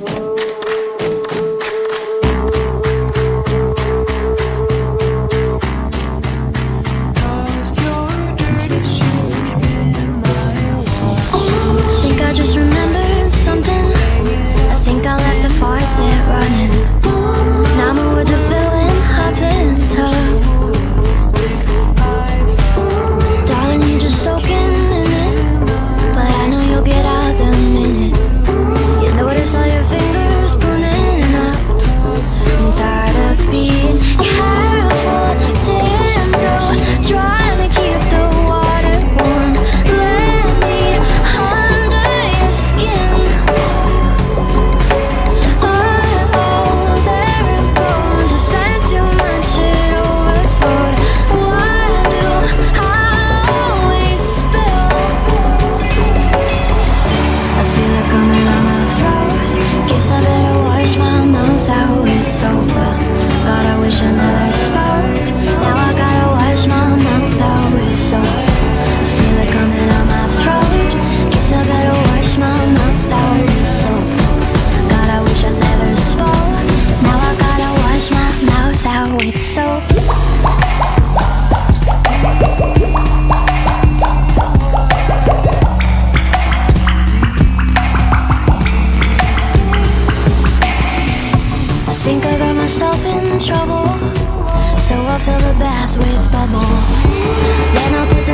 Think I just remembered something. I think I left the faucet running. Now my words are filling up the tub. Darling, you're just soaking in it, but I know you'll get out the minute you notice all your fingers pruning up. I'm tired of being careful, gentle, trying to keep the water warm. Let me under your skin. Oh, there it goes. I sense you much it overflowed. Why do I always spill? I feel it coming on my throat. Guess I better wash my mouth out with soap. God, I wish I never spoke. Now I gotta wash my mouth out with soap. I feel it coming on my throat. Guess I better wash my mouth out with soap. God, I wish I never spoke. Now I gotta wash my mouth out with soap. I think I got myself in trouble, so I'll fill the bath with bubbles. Then I'll put the